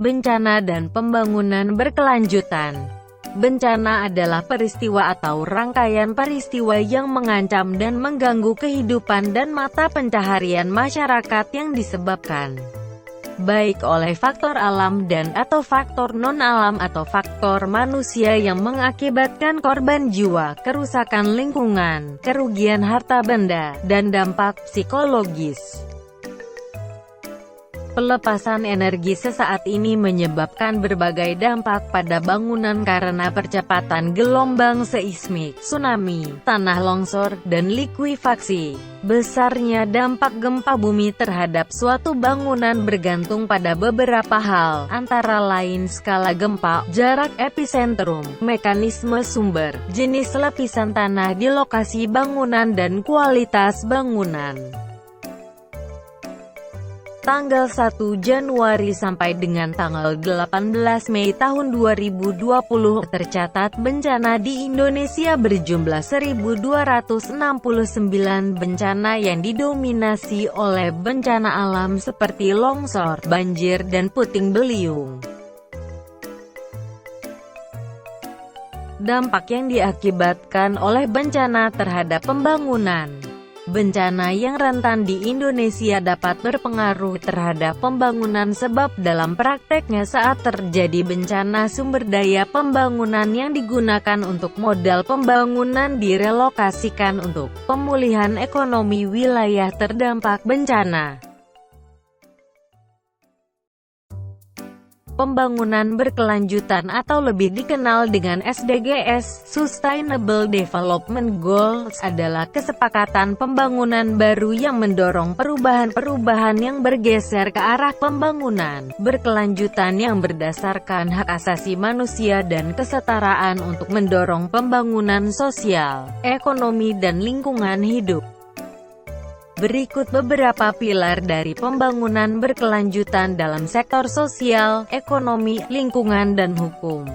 Bencana dan pembangunan berkelanjutan. Bencana adalah peristiwa atau rangkaian peristiwa yang mengancam dan mengganggu kehidupan dan mata pencaharian masyarakat yang disebabkan baik oleh faktor alam dan atau faktor non-alam atau faktor manusia yang mengakibatkan korban jiwa, kerusakan lingkungan, kerugian harta benda, dan dampak psikologis. Pelepasan energi sesaat ini menyebabkan berbagai dampak pada bangunan karena percepatan gelombang seismik, tsunami, tanah longsor, dan likuifaksi. Besarnya dampak gempa bumi terhadap suatu bangunan bergantung pada beberapa hal, antara lain skala gempa, jarak epicentrum, mekanisme sumber, jenis lapisan tanah di lokasi bangunan dan kualitas bangunan. Tanggal 1 Januari sampai dengan tanggal 18 Mei tahun 2020 tercatat bencana di Indonesia berjumlah 1.269 bencana yang didominasi oleh bencana alam seperti longsor, banjir, dan puting beliung. Dampak yang diakibatkan oleh bencana terhadap pembangunan. Bencana yang rentan di Indonesia dapat berpengaruh terhadap pembangunan sebab dalam prakteknya saat terjadi bencana sumber daya pembangunan yang digunakan untuk modal pembangunan direlokasikan untuk pemulihan ekonomi wilayah terdampak bencana. Pembangunan berkelanjutan atau lebih dikenal dengan SDGs, Sustainable Development Goals, adalah kesepakatan pembangunan baru yang mendorong perubahan-perubahan yang bergeser ke arah pembangunan berkelanjutan yang berdasarkan hak asasi manusia dan kesetaraan untuk mendorong pembangunan sosial, ekonomi dan lingkungan hidup. Berikut beberapa pilar dari pembangunan berkelanjutan dalam sektor sosial, ekonomi, lingkungan, dan hukum.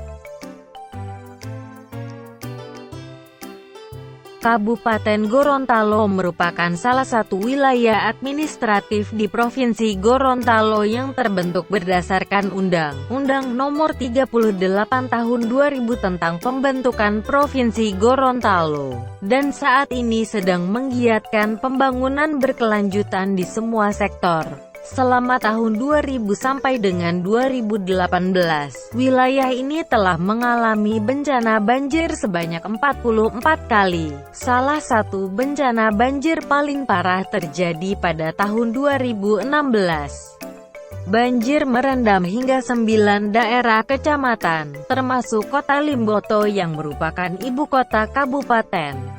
Kabupaten Gorontalo merupakan salah satu wilayah administratif di Provinsi Gorontalo yang terbentuk berdasarkan Undang-Undang Nomor 38 Tahun 2000 tentang Pembentukan Provinsi Gorontalo, dan saat ini sedang menggiatkan pembangunan berkelanjutan di semua sektor. Selama tahun 2000 sampai dengan 2018, wilayah ini telah mengalami bencana banjir sebanyak 44 kali. Salah satu bencana banjir paling parah terjadi pada tahun 2016. Banjir merendam hingga 9 daerah kecamatan, termasuk kota Limboto yang merupakan ibu kota kabupaten.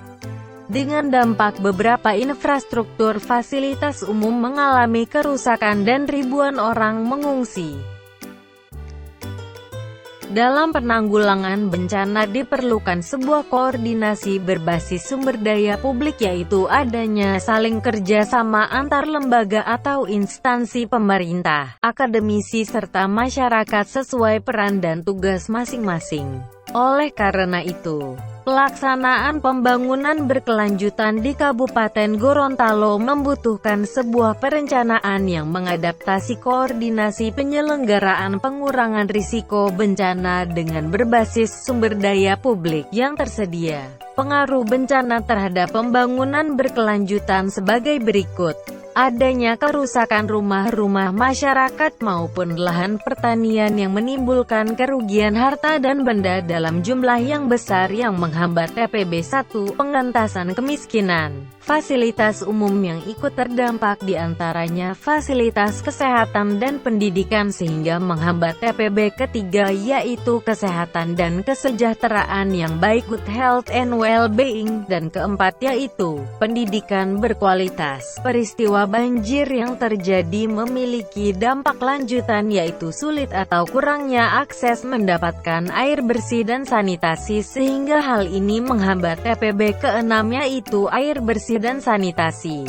Dengan dampak beberapa infrastruktur fasilitas umum mengalami kerusakan dan ribuan orang mengungsi. Dalam penanggulangan bencana diperlukan sebuah koordinasi berbasis sumber daya publik, yaitu adanya saling kerja sama antar lembaga atau instansi pemerintah, akademisi serta masyarakat sesuai peran dan tugas masing-masing. Oleh karena itu, pelaksanaan pembangunan berkelanjutan di Kabupaten Gorontalo membutuhkan sebuah perencanaan yang mengadaptasi koordinasi penyelenggaraan pengurangan risiko bencana dengan berbasis sumber daya publik yang tersedia. Pengaruh bencana terhadap pembangunan berkelanjutan sebagai berikut. Adanya kerusakan rumah-rumah masyarakat maupun lahan pertanian yang menimbulkan kerugian harta dan benda dalam jumlah yang besar yang menghambat TPB 1. Pengentasan kemiskinan. Fasilitas umum yang ikut terdampak diantaranya fasilitas kesehatan dan pendidikan sehingga menghambat TPB ketiga, yaitu kesehatan dan kesejahteraan yang baik, good health and well-being, dan keempat yaitu pendidikan berkualitas. Peristiwa banjir yang terjadi memiliki dampak lanjutan yaitu sulit atau kurangnya akses mendapatkan air bersih dan sanitasi sehingga hal ini menghambat TPB keenam yaitu air bersih dan sanitasi.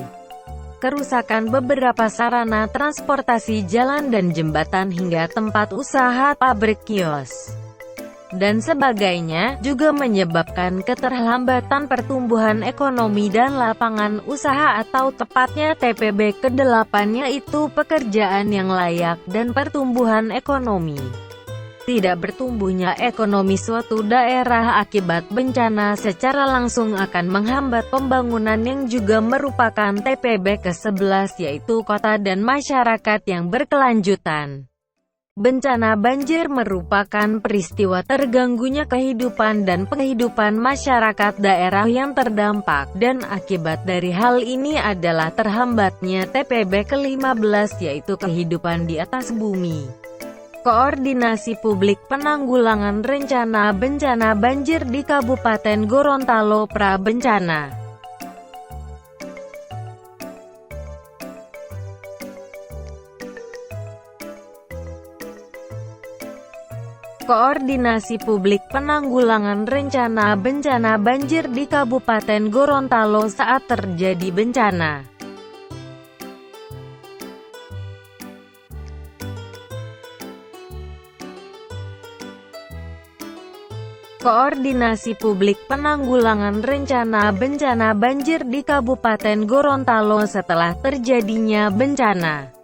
Kerusakan beberapa sarana transportasi jalan dan jembatan hingga tempat usaha, pabrik, kios, dan sebagainya, juga menyebabkan keterlambatan pertumbuhan ekonomi dan lapangan usaha atau tepatnya TPB ke-8 yaitu pekerjaan yang layak dan pertumbuhan ekonomi. Tidak bertumbuhnya ekonomi suatu daerah akibat bencana secara langsung akan menghambat pembangunan yang juga merupakan TPB ke-11 yaitu kota dan masyarakat yang berkelanjutan. Bencana banjir merupakan peristiwa terganggunya kehidupan dan penghidupan masyarakat daerah yang terdampak, dan akibat dari hal ini adalah terhambatnya TPB ke-15 yaitu kehidupan di atas bumi. Koordinasi Publik Penanggulangan Rencana Bencana Banjir di Kabupaten Gorontalo Prabencana. Koordinasi Publik Penanggulangan Rencana Bencana Banjir di Kabupaten Gorontalo saat terjadi bencana. Koordinasi Publik Penanggulangan Rencana Bencana Banjir di Kabupaten Gorontalo setelah terjadinya bencana.